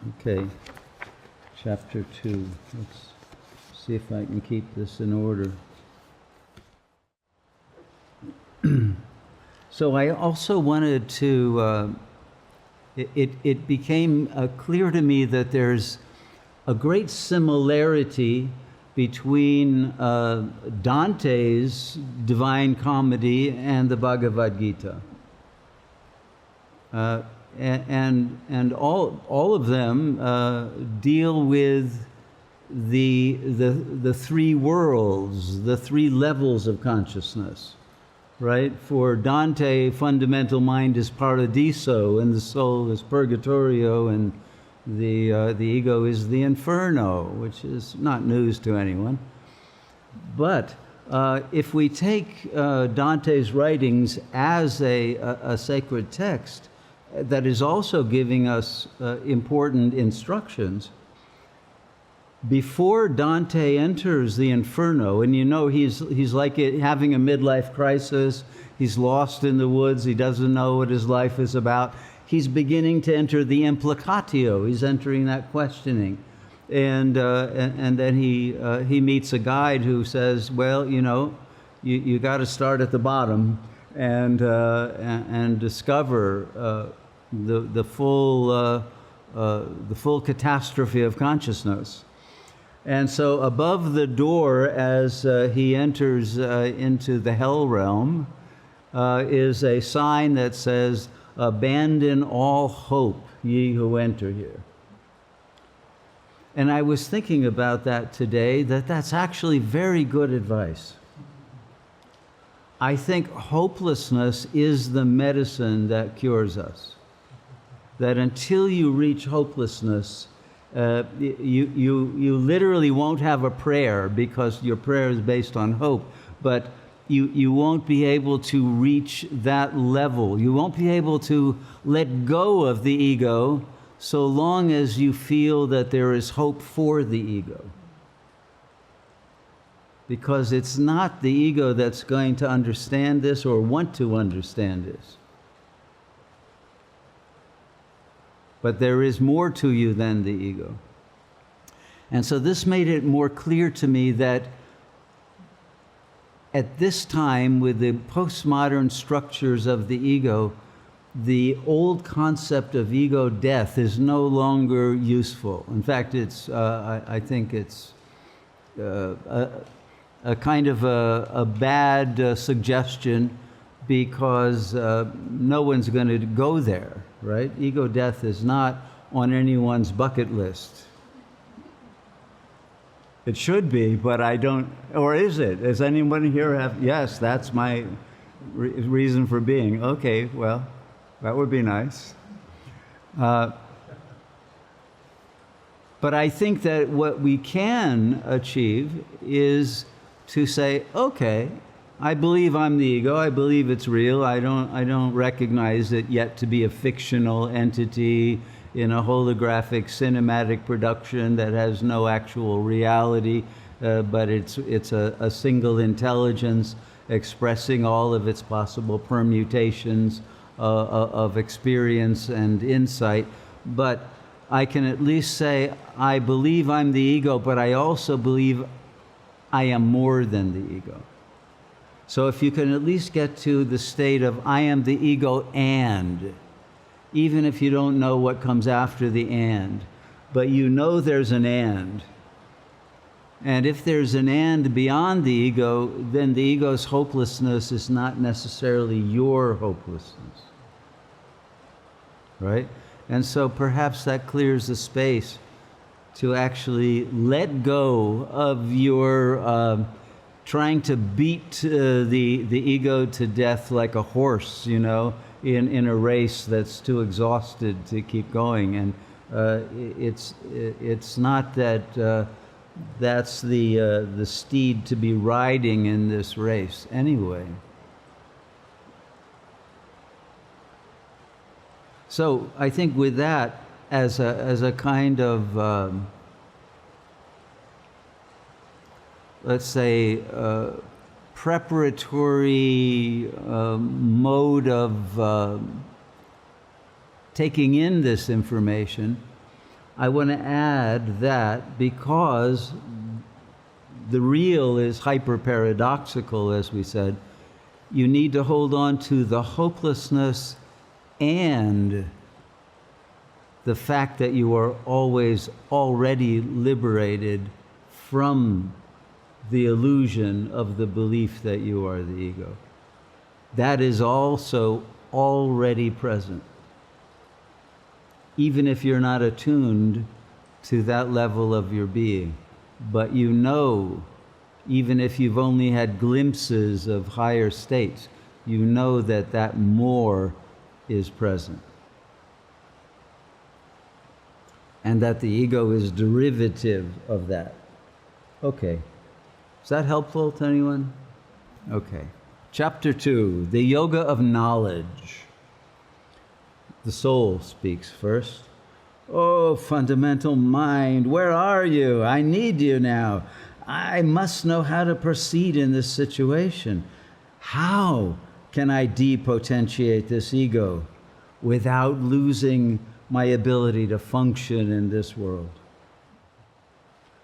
Okay, chapter 2. Let's see if I can keep this in order. So I also wanted to, it became clear to me that there's a great similarity between Dante's Divine Comedy and the Bhagavad Gita. And all of them deal with the three worlds, the three levels of consciousness, right? For Dante, fundamental mind is paradiso, and the soul is purgatorio, and the ego is the inferno, which is not news to anyone. But if we take Dante's writings as a sacred text that is also giving us important instructions, before Dante enters the inferno, and you know he's like having a midlife crisis, he's lost in the woods, he doesn't know what his life is about, he's beginning to enter the implicatio, he's entering that questioning. And then he meets a guide who says, well, you know, you got to start at the bottom and discover the full catastrophe of consciousness. And so above the door, as he enters into the hell realm, is a sign that says, "Abandon all hope, ye who enter here." And I was thinking about that today, that's actually very good advice. I think hopelessness is the medicine that cures us. That until you reach hopelessness, you literally won't have a prayer, because your prayer is based on hope, but you won't be able to reach that level. You won't be able to let go of the ego so long as you feel that there is hope for the ego. Because it's not the ego that's going to understand this or want to understand this. But there is more to you than the ego. And so this made it more clear to me that at this time, with the postmodern structures of the ego, the old concept of ego death is no longer useful. In fact, I think it's a kind of a bad suggestion, because no one's going to go there, right? Ego death is not on anyone's bucket list. It should be, but I don't, or is it? Does anyone here have, yes, that's my reason for being. Okay, well, that would be nice. But I think that what we can achieve is to say, okay, I believe I'm the ego, I believe it's real, I don't recognize it yet to be a fictional entity in a holographic cinematic production that has no actual reality, but it's a single intelligence expressing all of its possible permutations of experience and insight. But I can at least say, I believe I'm the ego, but I also believe I am more than the ego. So if you can at least get to the state of I am the ego, and even if you don't know what comes after the and, but you know there's an and if there's an and beyond the ego, then the ego's hopelessness is not necessarily your hopelessness, right? And so perhaps that clears the space to actually let go of your trying to beat the ego to death like a horse, you know, in a race that's too exhausted to keep going. And it's not that that's the steed to be riding in this race anyway. So I think with that as a kind of let's say preparatory mode of taking in this information, I want to add that because the real is hyper-paradoxical, as we said, you need to hold on to the hopelessness and the fact that you are always already liberated from the illusion of the belief that you are the ego. That is also already present, even if you're not attuned to that level of your being. But you know, even if you've only had glimpses of higher states, you know that that more is present. And that the ego is derivative of that. Okay. Is that helpful to anyone? Okay. Chapter 2, the yoga of knowledge. The soul speaks first. Oh, fundamental mind, where are you? I need you now. I must know how to proceed in this situation. How can I depotentiate this ego without losing my ability to function in this world?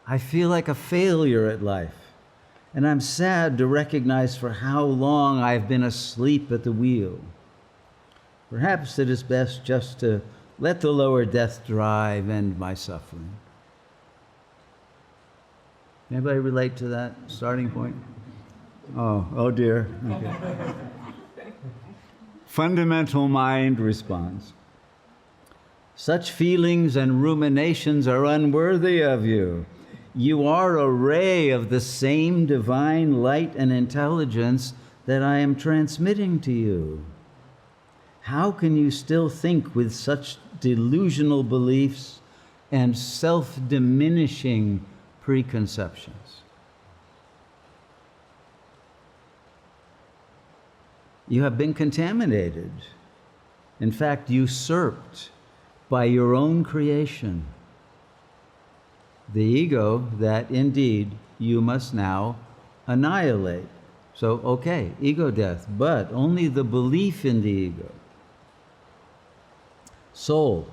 I feel like a failure at life, and I'm sad to recognize for how long I've been asleep at the wheel. Perhaps it is best just to let the lower death drive end my suffering. Anybody relate to that starting point? Oh dear. Okay. Fundamental mind responds. Such feelings and ruminations are unworthy of you. You are a ray of the same divine light and intelligence that I am transmitting to you. How can you still think with such delusional beliefs and self-diminishing preconceptions? You have been contaminated, in fact, usurped by your own creation, the ego that indeed you must now annihilate. So, okay, ego death, but only the belief in the ego. Soul,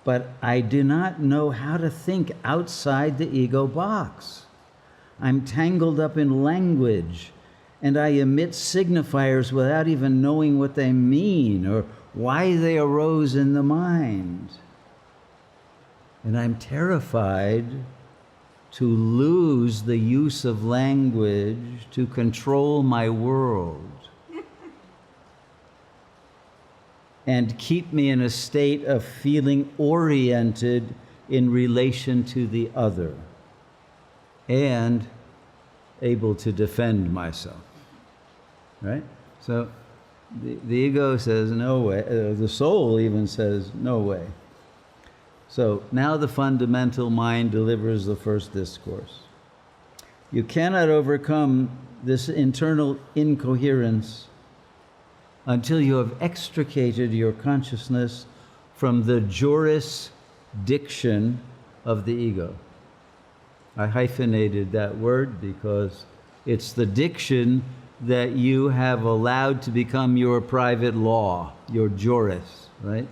but I do not know how to think outside the ego box. I'm tangled up in language, and I emit signifiers without even knowing what they mean or why they arose in the mind. And I'm terrified to lose the use of language to control my world and keep me in a state of feeling oriented in relation to the other and able to defend myself. Right? So the ego says, no way. The soul even says, no way. So now the fundamental mind delivers the first discourse. You cannot overcome this internal incoherence until you have extricated your consciousness from the jurisdiction of the ego. I hyphenated that word because it's the diction that you have allowed to become your private law, your juris, right?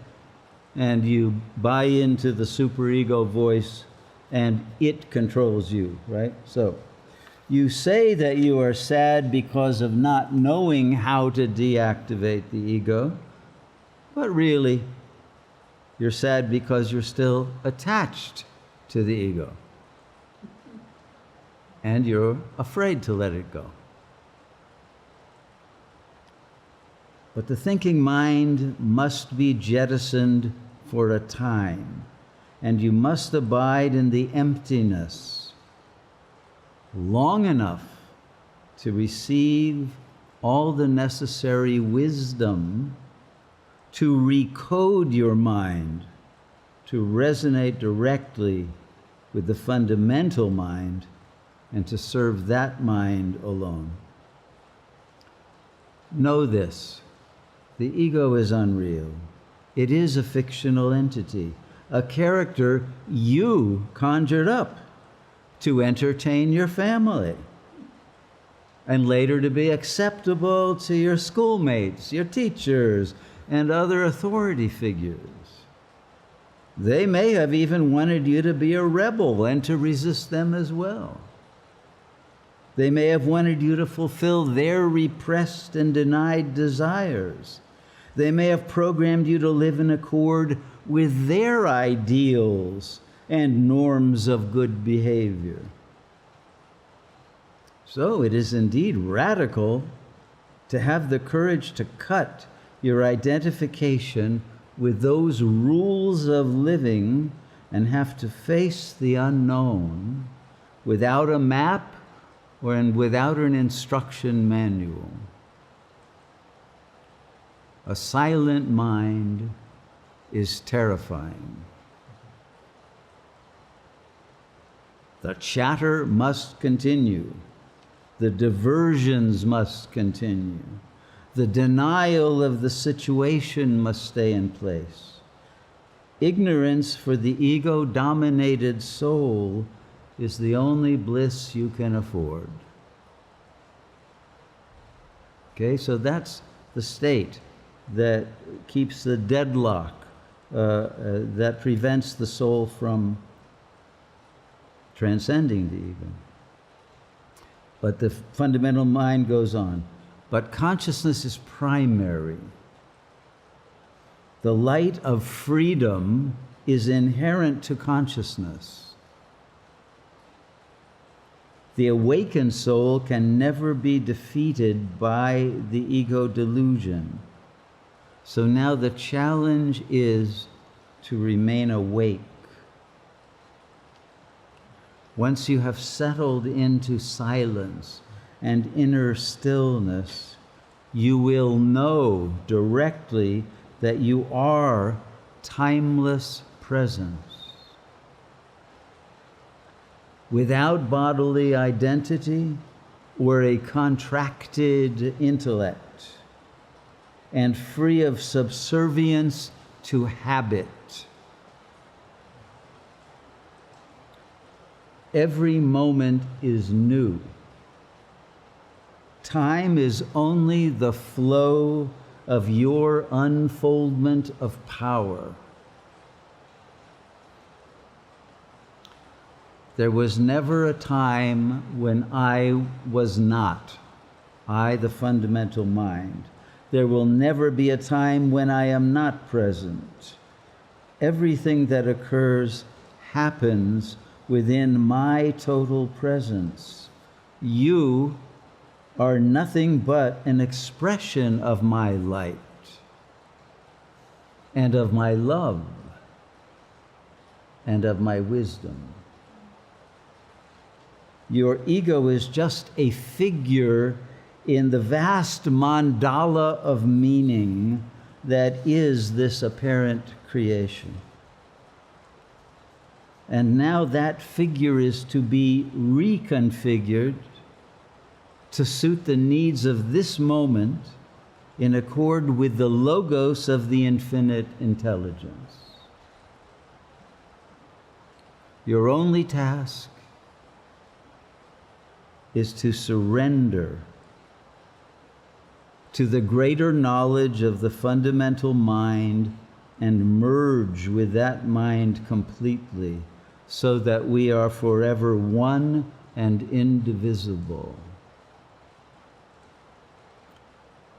And you buy into the superego voice and it controls you, right? So you say that you are sad because of not knowing how to deactivate the ego, but really you're sad because you're still attached to the ego. And you're afraid to let it go. But the thinking mind must be jettisoned for a time, and you must abide in the emptiness long enough to receive all the necessary wisdom to recode your mind to resonate directly with the fundamental mind and to serve that mind alone. Know this. The ego is unreal. It is a fictional entity, a character you conjured up to entertain your family and later to be acceptable to your schoolmates, your teachers, and other authority figures. They may have even wanted you to be a rebel and to resist them as well. They may have wanted you to fulfill their repressed and denied desires. They may have programmed you to live in accord with their ideals and norms of good behavior. So it is indeed radical to have the courage to cut your identification with those rules of living and have to face the unknown without a map and without an instruction manual. A silent mind is terrifying. The chatter must continue. The diversions must continue. The denial of the situation must stay in place. Ignorance for the ego-dominated soul is the only bliss you can afford. Okay, so that's the state that keeps the deadlock, that prevents the soul from transcending the ego. But the fundamental mind goes on. But consciousness is primary. The light of freedom is inherent to consciousness. The awakened soul can never be defeated by the ego delusion. So now the challenge is to remain awake. Once you have settled into silence and inner stillness, you will know directly that you are timeless presence. Without bodily identity or a contracted intellect, and free of subservience to habit. Every moment is new. Time is only the flow of your unfoldment of power. There was never a time when I was not, I, the fundamental mind. There will never be a time when I am not present. Everything that occurs happens within my total presence. You are nothing but an expression of my light and of my love and of my wisdom. Your ego is just a figure in the vast mandala of meaning that is this apparent creation. And now that figure is to be reconfigured to suit the needs of this moment in accord with the logos of the infinite intelligence. Your only task is to surrender to the greater knowledge of the fundamental mind and merge with that mind completely so that we are forever one and indivisible.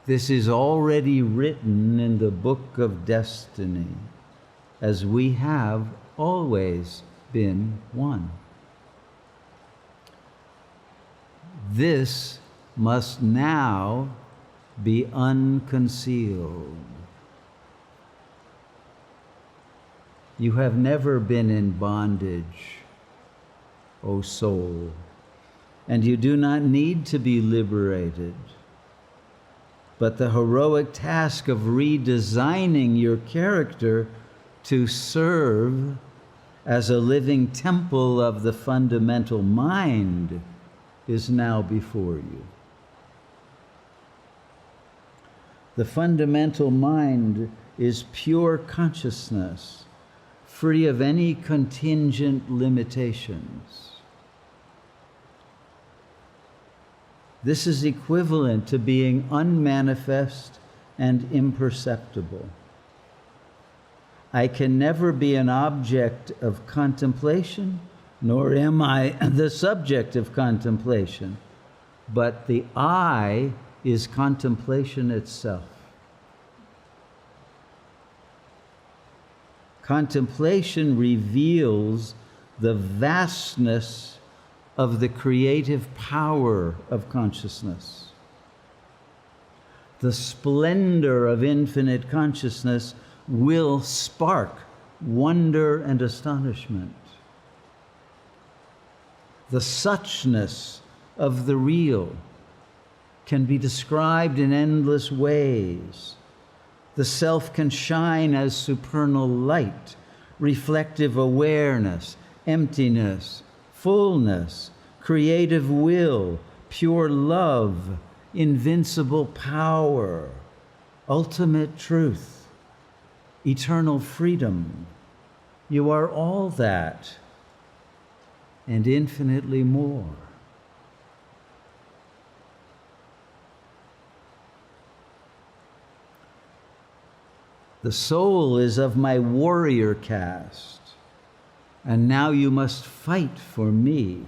This is already written in the book of destiny, as we have always been one. This must now be unconcealed. You have never been in bondage, O soul, and you do not need to be liberated. But the heroic task of redesigning your character to serve as a living temple of the fundamental mind is now before you. The fundamental mind is pure consciousness, free of any contingent limitations. This is equivalent to being unmanifest and imperceptible. I can never be an object of contemplation, nor am I the subject of contemplation. But the I is contemplation itself. Contemplation reveals the vastness of the creative power of consciousness. The splendor of infinite consciousness will spark wonder and astonishment. The suchness of the real can be described in endless ways. The self can shine as supernal light, reflective awareness, emptiness, fullness, creative will, pure love, invincible power, ultimate truth, eternal freedom. You are all that and infinitely more. The soul is of my warrior caste, and now you must fight for me.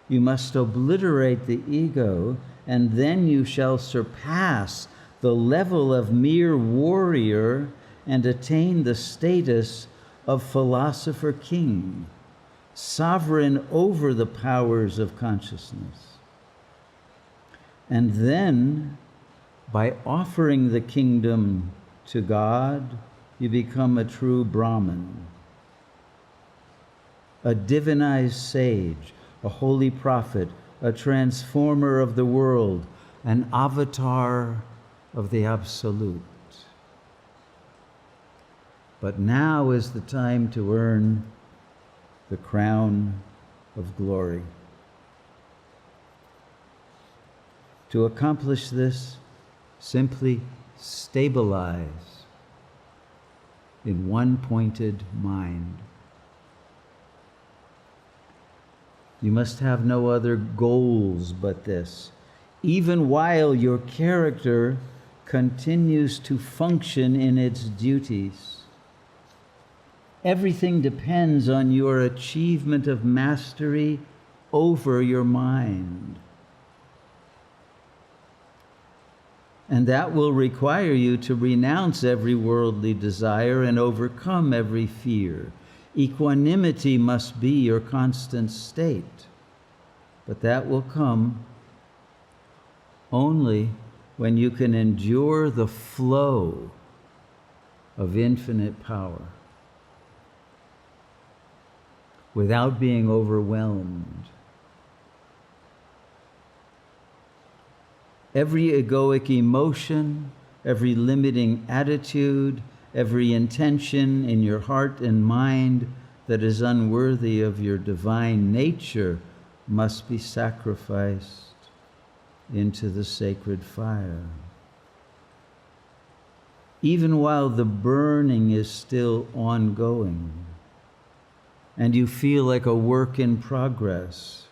You must obliterate the ego, and then you shall surpass the level of mere warrior and attain the status of philosopher king, sovereign over the powers of consciousness. And then, by offering the kingdom to God, you become a true Brahmin, a divinized sage, a holy prophet, a transformer of the world, an avatar of the Absolute. But now is the time to earn the crown of glory. To accomplish this, simply stabilize in one pointed mind. You must have no other goals but this, even while your character continues to function in its duties. Everything depends on your achievement of mastery over your mind. And that will require you to renounce every worldly desire and overcome every fear. Equanimity must be your constant state. But that will come only when you can endure the flow of infinite power without being overwhelmed. Every egoic emotion, every limiting attitude, every intention in your heart and mind that is unworthy of your divine nature must be sacrificed into the sacred fire. Even while the burning is still ongoing and you feel like a work in progress,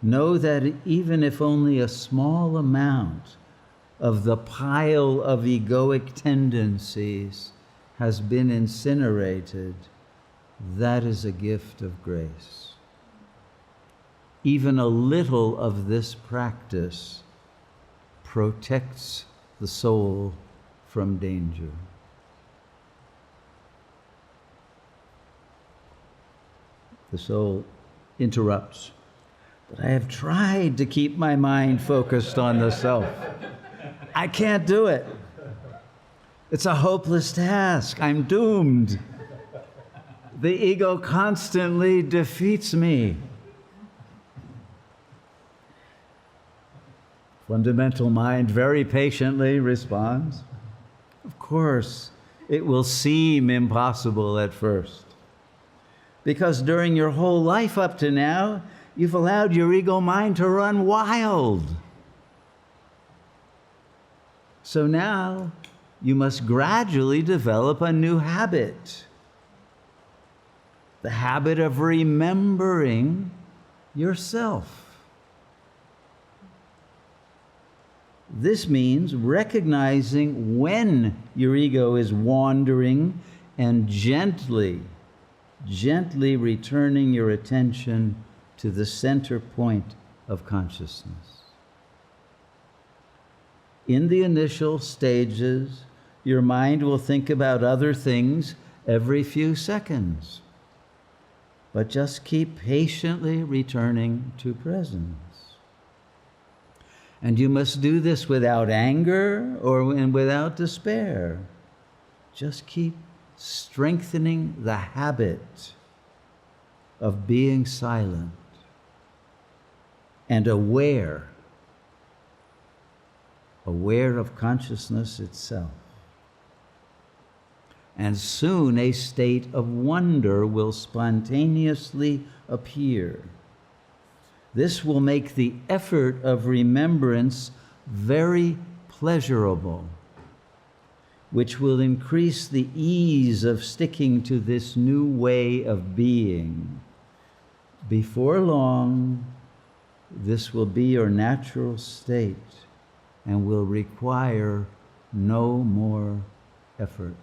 know that even if only a small amount of the pile of egoic tendencies has been incinerated, that is a gift of grace. Even a little of this practice protects the soul from danger. The soul interrupts. But I have tried to keep my mind focused on the self. I can't do it. It's a hopeless task. I'm doomed. The ego constantly defeats me. Fundamental mind very patiently responds, of course, it will seem impossible at first. Because during your whole life up to now, you've allowed your ego mind to run wild. So now you must gradually develop a new habit. The habit of remembering yourself. This means recognizing when your ego is wandering and gently returning your attention to the center point of consciousness. In the initial stages, your mind will think about other things every few seconds, but just keep patiently returning to presence. And you must do this without anger and without despair. Just keep strengthening the habit of being silent and aware of consciousness itself. And soon a state of wonder will spontaneously appear. This will make the effort of remembrance very pleasurable, which will increase the ease of sticking to this new way of being. Before long, this will be your natural state and will require no more effort.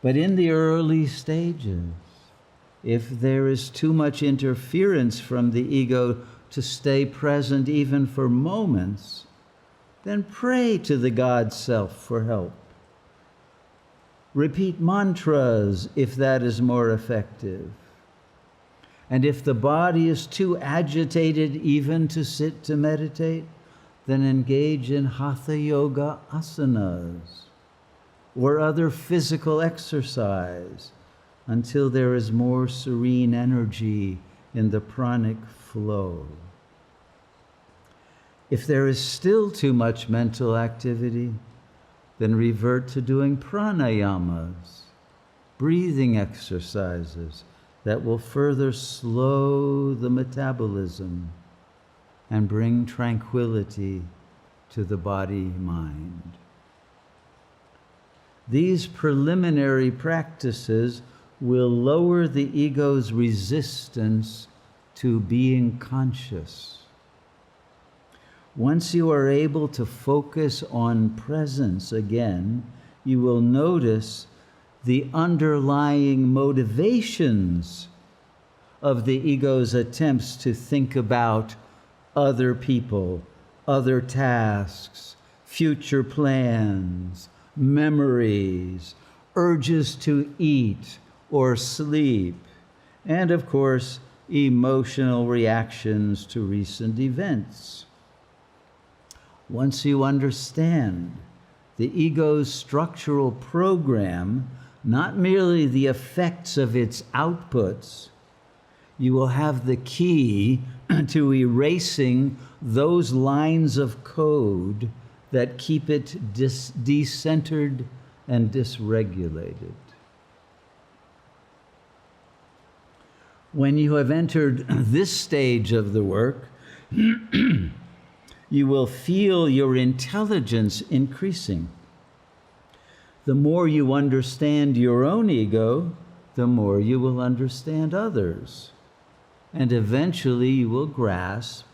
But in the early stages, if there is too much interference from the ego to stay present even for moments, then pray to the God Self for help. Repeat mantras if that is more effective. And if the body is too agitated even to sit to meditate, then engage in Hatha Yoga asanas or other physical exercise until there is more serene energy in the pranic flow. If there is still too much mental activity, then revert to doing pranayamas, breathing exercises that will further slow the metabolism and bring tranquility to the body-mind. These preliminary practices will lower the ego's resistance to being conscious. Once you are able to focus on presence again, you will notice the underlying motivations of the ego's attempts to think about other people, other tasks, future plans, memories, urges to eat or sleep, and of course, emotional reactions to recent events. Once you understand the ego's structural program, not merely the effects of its outputs, you will have the key to erasing those lines of code that keep it decentered and dysregulated. When you have entered this stage of the work, you will feel your intelligence increasing. The more you understand your own ego, the more you will understand others. And eventually you will grasp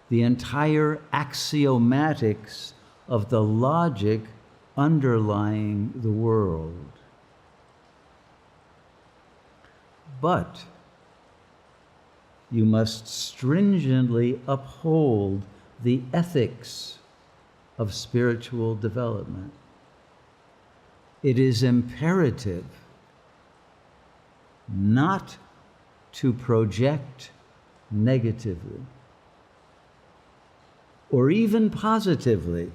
the entire axiomatics of the logic underlying the world. But you must stringently uphold the ethics of spiritual development. It is imperative not to project negatively or even positively,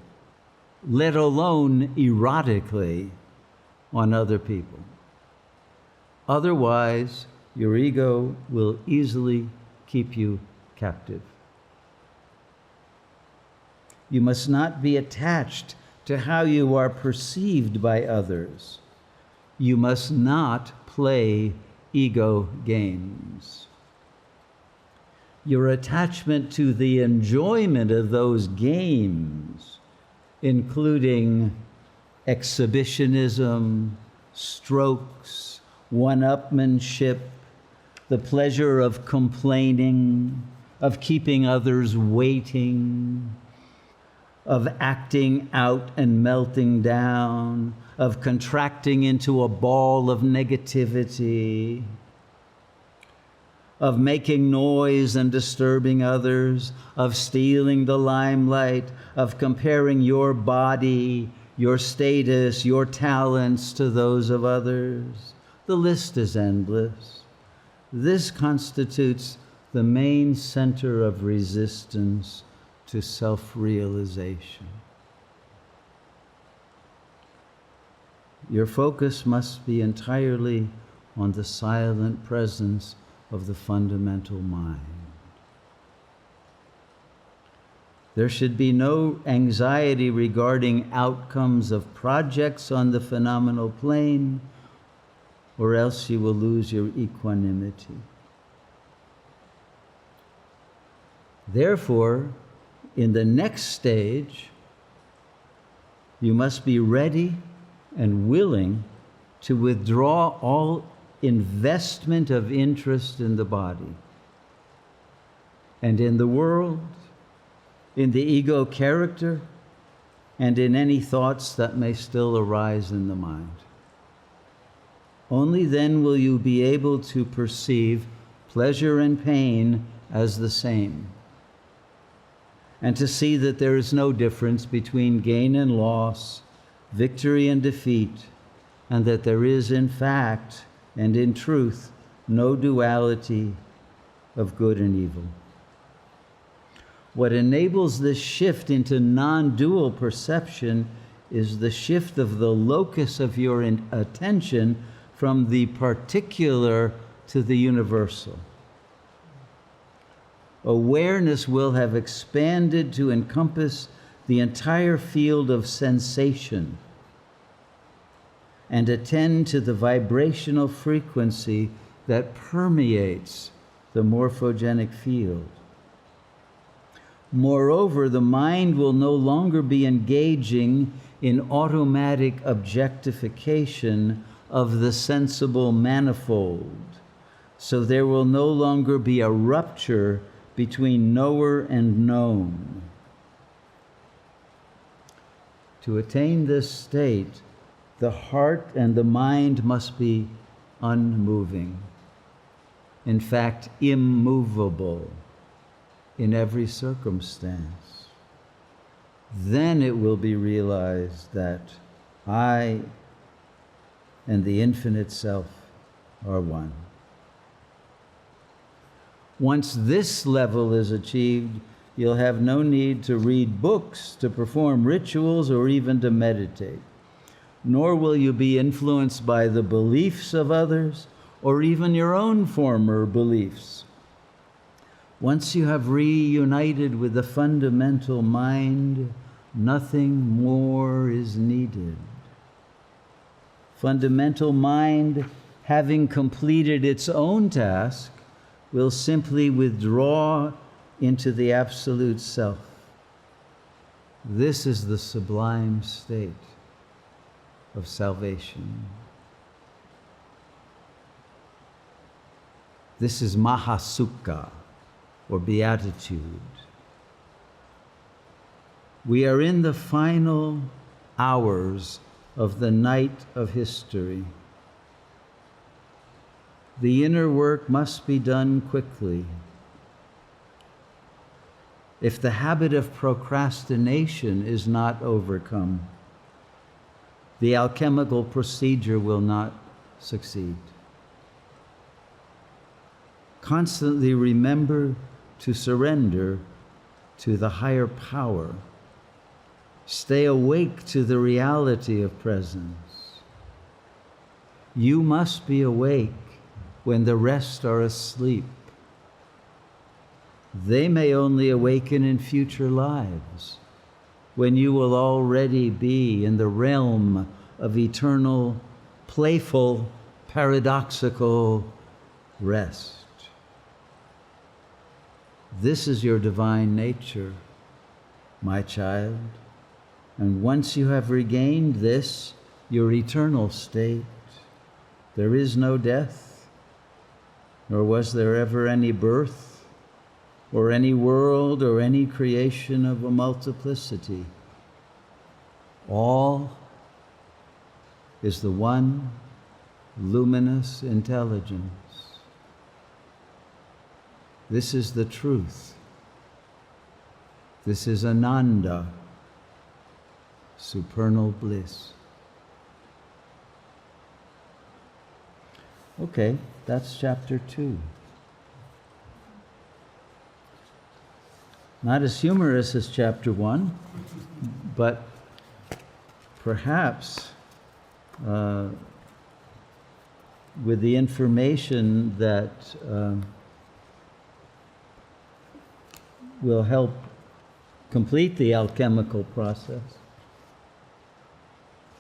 let alone erotically, on other people. Otherwise, your ego will easily keep you captive. You must not be attached to how you are perceived by others. You must not play ego games. Your attachment to the enjoyment of those games, including exhibitionism, strokes, one-upmanship, the pleasure of complaining, of keeping others waiting, of acting out and melting down, of contracting into a ball of negativity, of making noise and disturbing others, of stealing the limelight, of comparing your body, your status, your talents to those of others. The list is endless. This constitutes the main center of resistance to self-realization. Your focus must be entirely on the silent presence of the fundamental mind. There should be no anxiety regarding outcomes of projects on the phenomenal plane, or else you will lose your equanimity. Therefore, in the next stage, you must be ready and willing to withdraw all investment of interest in the body and in the world, in the ego character, and in any thoughts that may still arise in the mind. Only then will you be able to perceive pleasure and pain as the same, and to see that there is no difference between gain and loss, victory and defeat, and that there is in fact and in truth no duality of good and evil. What enables this shift into non-dual perception is the shift of the locus of your attention from the particular to the universal. Awareness will have expanded to encompass the entire field of sensation and attend to the vibrational frequency that permeates the morphogenic field. Moreover, the mind will no longer be engaging in automatic objectification of the sensible manifold, so there will no longer be a rupture between knower and known. To attain this state, the heart and the mind must be unmoving, in fact, immovable in every circumstance. Then it will be realized that I and the infinite self are one. Once this level is achieved, you'll have no need to read books, to perform rituals, or even to meditate. Nor will you be influenced by the beliefs of others or even your own former beliefs. Once you have reunited with the fundamental mind, nothing more is needed. Fundamental mind, having completed its own task, will simply withdraw into the absolute self. This is the sublime state of salvation. This is Mahasukha, or beatitude. We are in the final hours of the night of history. The inner work must be done quickly. If the habit of procrastination is not overcome, the alchemical procedure will not succeed. Constantly remember to surrender to the higher power. Stay awake to the reality of presence. You must be awake when the rest are asleep. They may only awaken in future lives, when you will already be in the realm of eternal, playful, paradoxical rest. This is your divine nature, my child, and once you have regained this, your eternal state, there is no death, nor was there ever any birth, or any world, or any creation of a multiplicity. All is the one luminous intelligence. This is the truth. This is Ananda, supernal bliss. Okay, that's chapter 2. Not as humorous as chapter 1, but perhaps with the information that will help complete the alchemical process.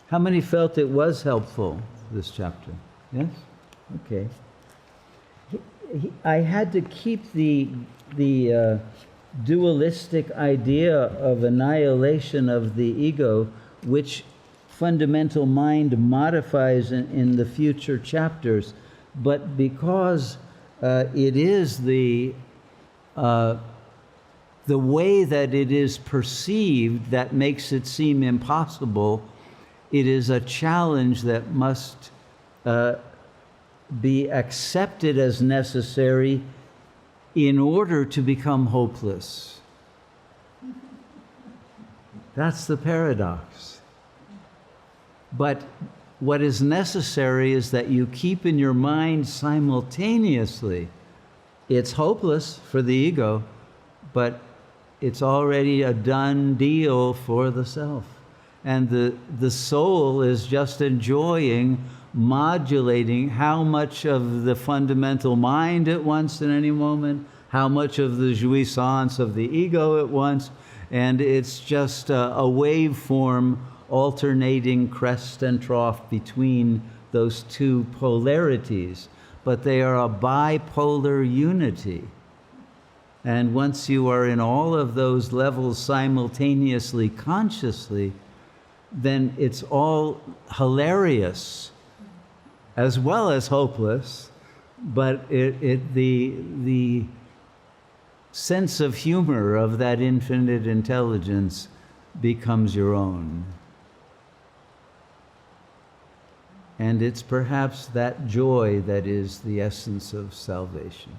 How many felt it was helpful, this chapter? Yes? Okay. I had to keep the dualistic idea of annihilation of the ego, which fundamental mind modifies in the future chapters, but because it is the way that it is perceived that makes it seem impossible. It is a challenge that must be accepted as necessary in order to become hopeless. That's the paradox. But what is necessary is that you keep in your mind simultaneously, it's hopeless for the ego, but it's already a done deal for the self. And the soul is just enjoying modulating how much of the fundamental mind it wants in any moment, how much of the jouissance of the ego it wants, and it's just a waveform alternating crest and trough between those two polarities. But they are a bipolar unity. And once you are in all of those levels simultaneously, consciously, then it's all hilarious as well as hopeless, but the sense of humor of that infinite intelligence becomes your own. And it's perhaps that joy that is the essence of salvation.